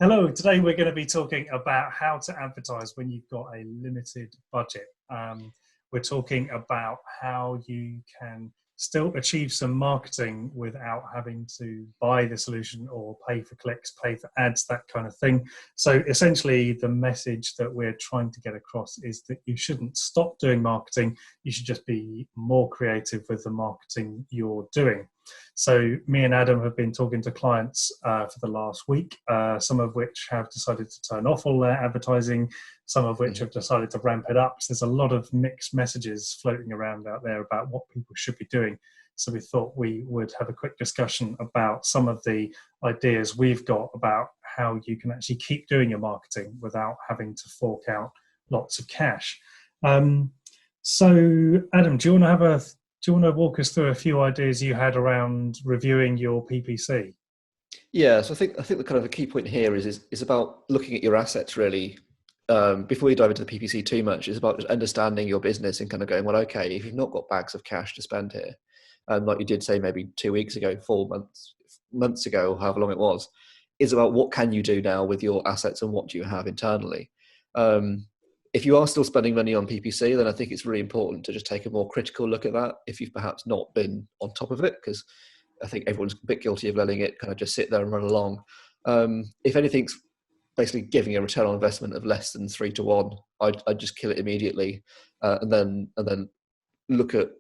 Hello, today we're going to be talking about how to advertise when you've got a limited budget. We're talking about how you can still achieve some marketing without having to buy the solution or pay for clicks, pay for ads, that kind of thing. So essentially, the message that we're trying to get across is that you shouldn't stop doing marketing. You should just be more creative with the marketing you're doing. So me and Adam have been talking to clients for the last week, some of which have decided to turn off all their advertising, some of which have decided to ramp it up. So there's a lot of mixed messages floating around out there about what people should be doing. So we thought we would have a quick discussion about some of the ideas we've got about how you can actually keep doing your marketing without having to fork out lots of cash. So Adam, do you want to walk us through a few ideas you had around reviewing your PPC? Yeah, so I think the kind of the key point here is about looking at your assets really. Before you dive into the PPC too much, it's about just understanding your business and kind of going, well, okay, if you've not got bags of cash to spend here, and like you did say maybe 2 weeks ago, 4 months ago, or however long it was, is about what can you do now with your assets and what do you have internally. If you are still spending money on PPC, then I think it's really important to just take a more critical look at that if you've perhaps not been on top of it, because I think everyone's a bit guilty of letting it kind of just sit there and run along. If anything's basically giving a return on investment of less than 3 to 1, I'd just kill it immediately, and then look at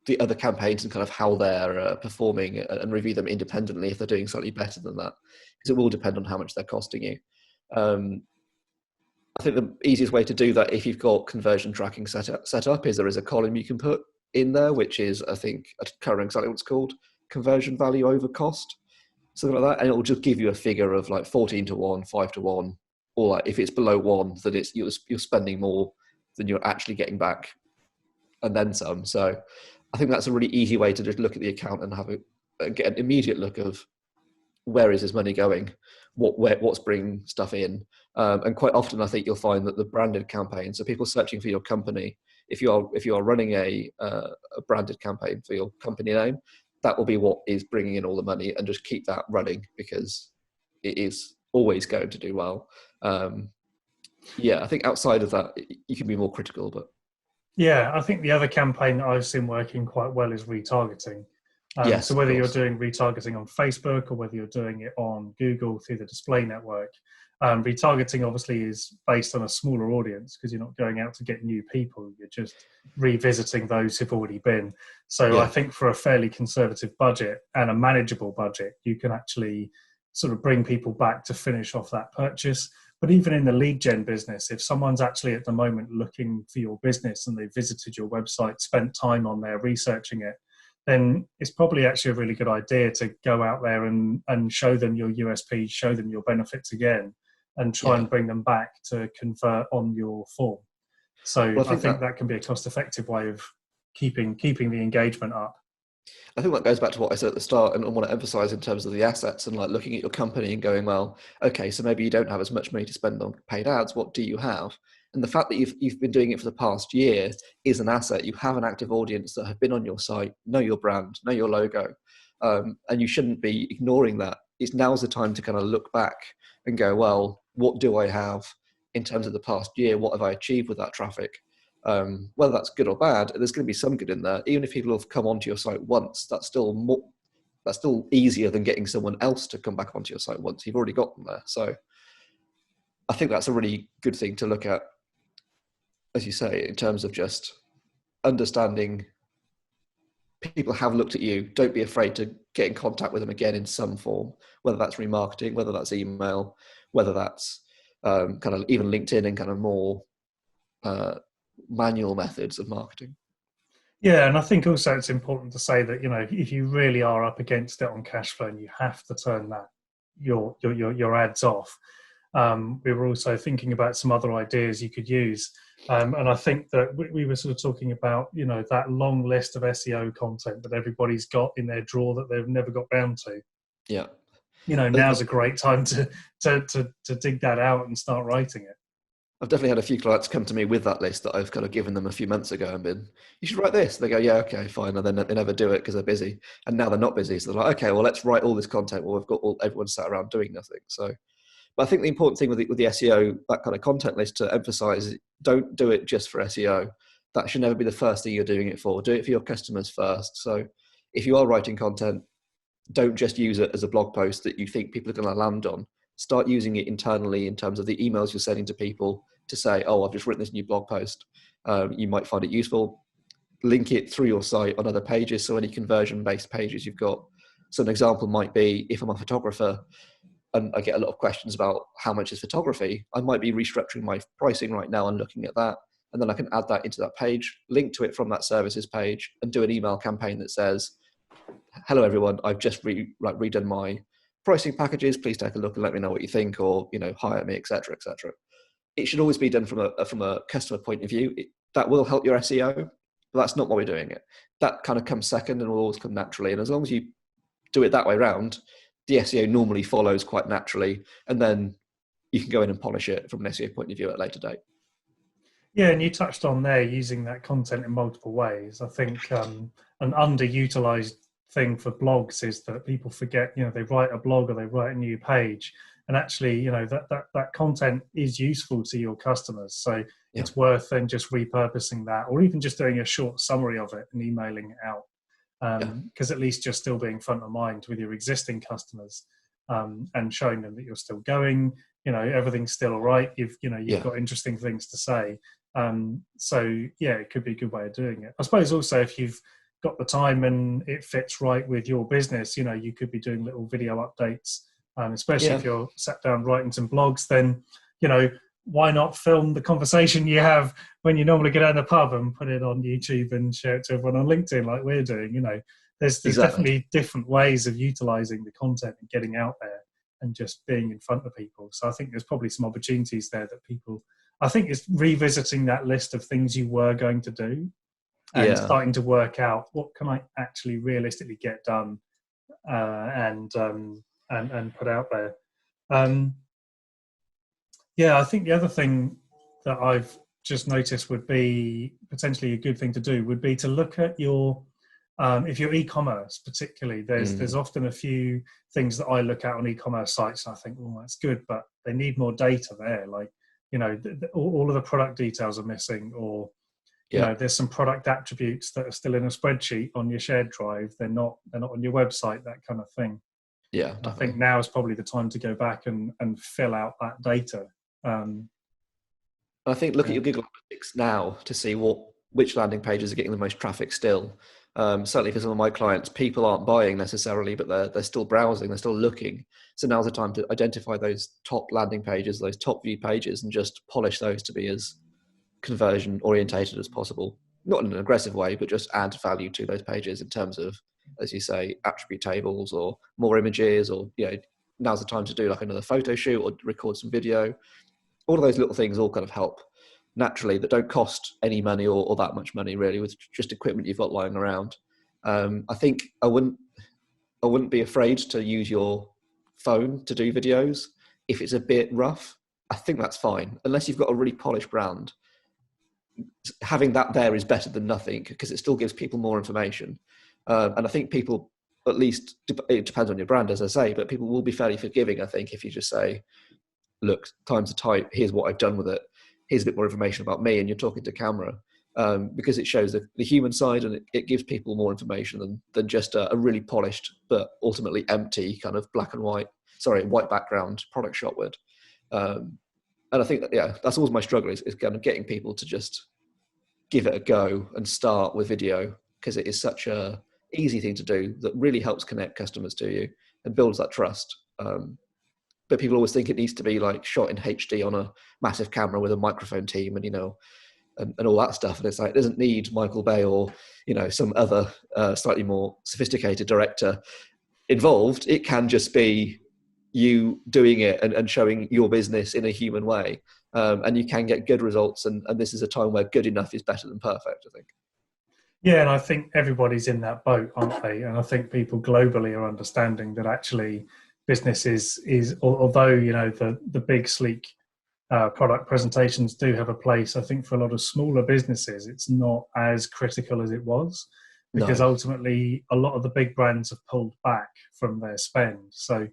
the other campaigns and kind of how they're performing and review them independently if they're doing slightly better than that, because it will depend on how much they're costing you. I think the easiest way to do that, if you've got conversion tracking set up, is there is a column you can put in there, which is, I think, I can't remember exactly what it's called, conversion value over cost, something like that, and it will just give you a figure of like 14 to 1, 5 to 1, or like if it's below 1, that it's you're spending more than you're actually getting back, and then some. So I think that's a really easy way to just look at the account and get an immediate look of where is this money going, what's bringing stuff in. And quite often I think you'll find that the branded campaign, so people searching for your company, if you are running a branded campaign for your company name, that will be what is bringing in all the money, and just keep that running because it is always going to do well. I think outside of that you can be more critical, but Yeah, I think the other campaign that I've seen working quite well is retargeting. yes, So of whether you're course. doing retargeting on Facebook or whether you're doing it on Google through the display network, retargeting obviously is based on a smaller audience because you're not going out to get new people. You're just revisiting those who've already been. So I Yeah, think for a fairly conservative budget and a manageable budget, you can actually sort of bring people back to finish off that purchase. But even in the lead gen business, if someone's actually at the moment looking for your business and they visited your website, spent time on there researching it, then it's probably actually a really good idea to go out there and show them your USP, show them your benefits again, and try yeah. and bring them back to convert on your form. So Well, I think that can be a cost-effective way of keeping the engagement up. I think that goes back to what I said at the start, and I want to emphasize in terms of the assets and like looking at your company and going, well, okay, so maybe you don't have as much money to spend on paid ads. What do you have? And the fact that you've been doing it for the past year is an asset. You have an active audience that have been on your site, know your brand, know your logo, and you shouldn't be ignoring that. Now's the time to kind of look back and go, well, what do I have in terms of the past year? What have I achieved with that traffic? Whether that's good or bad, there's going to be some good in there. Even if people have come onto your site once, that's still easier than getting someone else to come back onto your site once. You've already got them there. So I think that's a really good thing to look at, as you say, in terms of just understanding people have looked at you. Don't be afraid to get in contact with them again in some form, whether that's remarketing, whether that's email, whether that's kind of even LinkedIn and kind of more manual methods of marketing. Yeah, and I think also it's important to say that if you really are up against it on cash flow and you have to turn that your ads off. We were also thinking about some other ideas you could use, and I think that we were sort of talking about that long list of SEO content that everybody's got in their drawer that they've never got round to. Yeah. Now's a great time to dig that out and start writing it. I've definitely had a few clients come to me with that list that I've kind of given them a few months ago and been, you should write this. They go, yeah, okay, fine. And then they never do it because they're busy. And now they're not busy. So they're like, okay, well, let's write all this content. Well, we've got everyone sat around doing nothing. So But I think the important thing with the SEO, that kind of content list, to emphasize is don't do it just for SEO. That should never be the first thing you're doing it for. Do it for your customers first. So if you are writing content, don't just use it as a blog post that you think people are going to land on. Start using it internally in terms of the emails you're sending to people to say, oh, I've just written this new blog post. You might find it useful. Link it through your site on other pages. So any conversion-based pages you've got. So an example might be, if I'm a photographer and I get a lot of questions about how much is photography, I might be restructuring my pricing right now and looking at that. And then I can add that into that page, link to it from that services page, and do an email campaign that says, hello everyone, I've just redone my pricing packages. Please take a look and let me know what you think, or hire me, etc., etc. It should always be done from a customer point of view. That will help your SEO, but that's not why we're doing it. That kind of comes second and will always come naturally. And as long as you do it that way around, the SEO normally follows quite naturally, and then you can go in and polish it from an SEO point of view at a later date. Yeah, and you touched on there using that content in multiple ways. I think an underutilized thing for blogs is that people forget, they write a blog or they write a new page, and actually, that content is useful to your customers. So it's worth then just repurposing that, or even just doing a short summary of it and emailing it out. Because at least you're still being front of mind with your existing customers, and showing them that you're still going, everything's still all right. You've got interesting things to say. So yeah, it could be a good way of doing it. I suppose also if you've got the time and it fits right with your business, you could be doing little video updates, especially if you're sat down writing some blogs, then, why not film the conversation you have when you normally get out in the pub and put it on YouTube and share it to everyone on LinkedIn like we're doing? There's definitely different ways of utilizing the content and getting out there and just being in front of people. So I think there's probably some opportunities there that people, I think it's revisiting that list of things you were going to do and starting to work out what can I actually realistically get done, and put out there. I think the other thing that I've just noticed would be potentially a good thing to do would be to look at your, if you're e-commerce particularly, there's often a few things that I look at on e-commerce sites and I think, well, that's good, but they need more data there. Like, all of the product details are missing, or there's some product attributes that are still in a spreadsheet on your shared drive. They're not on your website, that kind of thing. Yeah, I think now is probably the time to go back and fill out that data. I think look at your Google Analytics now to see which landing pages are getting the most traffic still. Certainly for some of my clients, people aren't buying necessarily, but they're still browsing, they're still looking. So now's the time to identify those top landing pages, those top view pages, and just polish those to be as conversion orientated as possible. Not in an aggressive way, but just add value to those pages in terms of, as you say, attribute tables or more images, or now's the time to do like another photo shoot or record some video. All of those little things all kind of help naturally, that don't cost any money or that much money really, with just equipment you've got lying around. I think I wouldn't be afraid to use your phone to do videos. If it's a bit rough, I think that's fine, unless you've got a really polished brand. Having that there is better than nothing, because it still gives people more information. And I think people, at least it depends on your brand, as I say, but people will be fairly forgiving, I think, if you just say, look, times are tight, here's what I've done with it, here's a bit more information about me, and you're talking to camera, because it shows the human side, and it gives people more information than just a really polished but ultimately empty kind of white background product shot would. And I think that, that's always my struggle is kind of getting people to just give it a go and start with video, because it is such a easy thing to do that really helps connect customers to you and builds that trust. But people always think it needs to be like shot in HD on a massive camera with a microphone team and, and all that stuff. And it's like, it doesn't need Michael Bay or, some other slightly more sophisticated director involved. It can just be you doing it and showing your business in a human way. And you can get good results. And this is a time where good enough is better than perfect, I think. Yeah, and I think everybody's in that boat, aren't they? And I think people globally are understanding that actually business is although, the big, sleek product presentations do have a place, I think for a lot of smaller businesses, it's not as critical as it was, because ultimately a lot of the big brands have pulled back from their spend. So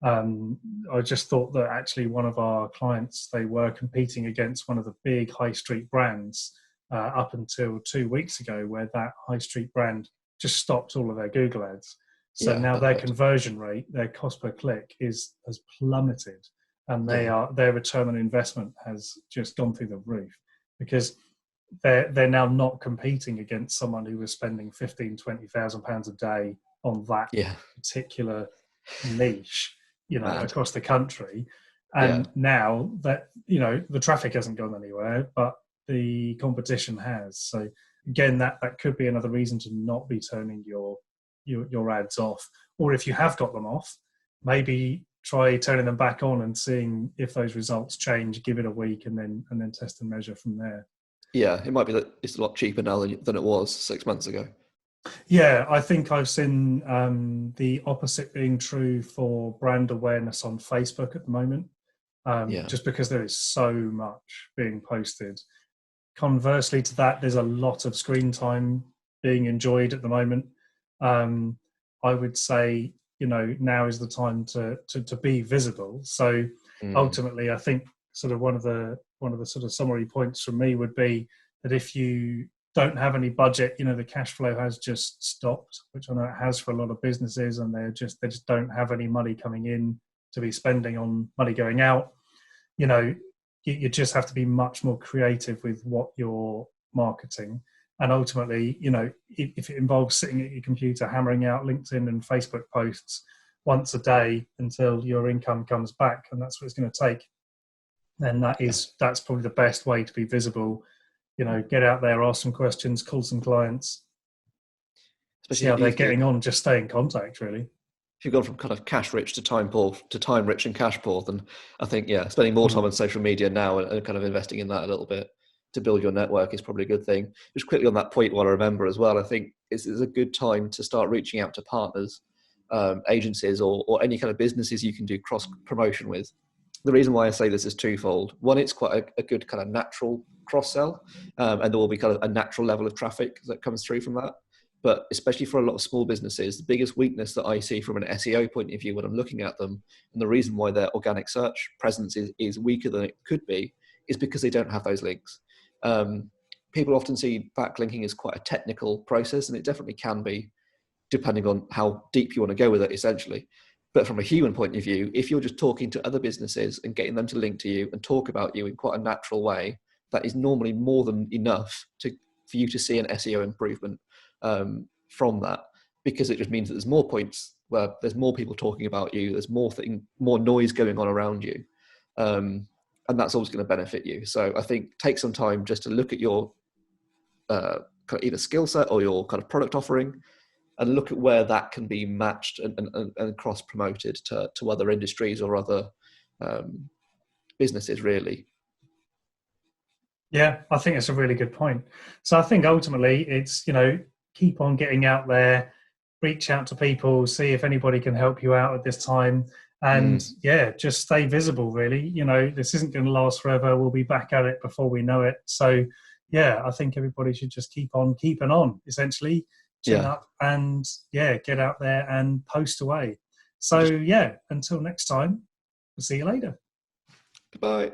I just thought that actually one of our clients, they were competing against one of the big high street brands up until 2 weeks ago, where that high street brand just stopped all of their Google ads. So Yeah, now that their hurt. conversion rate, their cost per click has plummeted, and Yeah, their return on investment has just gone through the roof, because they're now not competing against someone who was spending 15,000 to 20,000 pounds a day on that yeah, particular niche, mad. across the country. Yeah, And now that, the traffic hasn't gone anywhere, but the competition has. So again, that could be another reason to not be turning your ads off. Or if you have got them off, maybe try turning them back on and seeing if those results change. Give it a week and then test and measure from there. yeah. It might be that it's a lot cheaper now than it was 6 months ago. Yeah, I think I've seen the opposite being true for brand awareness on Facebook at the moment, Yeah, just because there is so much being posted. Conversely to that, there's a lot of screen time being enjoyed at the moment. I would say, now is the time to be visible. So mm, ultimately, I think sort of one of the sort of summary points from me would be that if you don't have any budget, the cash flow has just stopped, which I know it has for a lot of businesses, and they just don't have any money coming in to be spending on money going out. You know, you just have to be much more creative with what you're marketing. And ultimately, if it involves sitting at your computer hammering out LinkedIn and Facebook posts once a day until your income comes back, and that's what it's going to take, then yeah. that's probably the best way to be visible. Get out there, ask some questions, call some clients, see Especially how they're if getting on, just stay in contact, really. you've gone from kind of cash rich to time poor to time rich and cash poor, then I think, yeah, spending more time Mm. on social media now and kind of investing in that a little bit to build your network is probably a good thing. Just quickly on that point, what I remember as well, I think it's a good time to start reaching out to partners, agencies, or any kind of businesses you can do cross promotion with. The reason why I say this is twofold. One, it's quite a good kind of natural cross sell, and there will be kind of a natural level of traffic that comes through from that. But especially for a lot of small businesses, the biggest weakness that I see from an SEO point of view when I'm looking at them, and the reason why their organic search presence is weaker than it could be, is because they don't have those links. Um, People often see backlinking as quite a technical process, and it definitely can be, depending on how deep you want to go with it, essentially. But from a human point of view, if you're just talking to other businesses and getting them to link to you and talk about you in quite a natural way, that is normally more than enough for you to see an SEO improvement from that, because it just means that there's more points where there's more people talking about you, there's more noise going on around you, and that's always going to benefit you. So I think take some time just to look at your kind of either skill set or your kind of product offering, and look at where that can be matched and cross promoted to other industries or other businesses, really. Yeah, I think it's a really good point. So I think ultimately it's, keep on getting out there, reach out to people, see if anybody can help you out at this time. And Mm, yeah, just stay visible, really. This isn't going to last forever. We'll be back at it before we know it. So yeah, I think everybody should just keep on keeping on, essentially, chin yeah. up, and yeah, get out there and post away. So Just yeah, until next time, we'll see you later. goodbye.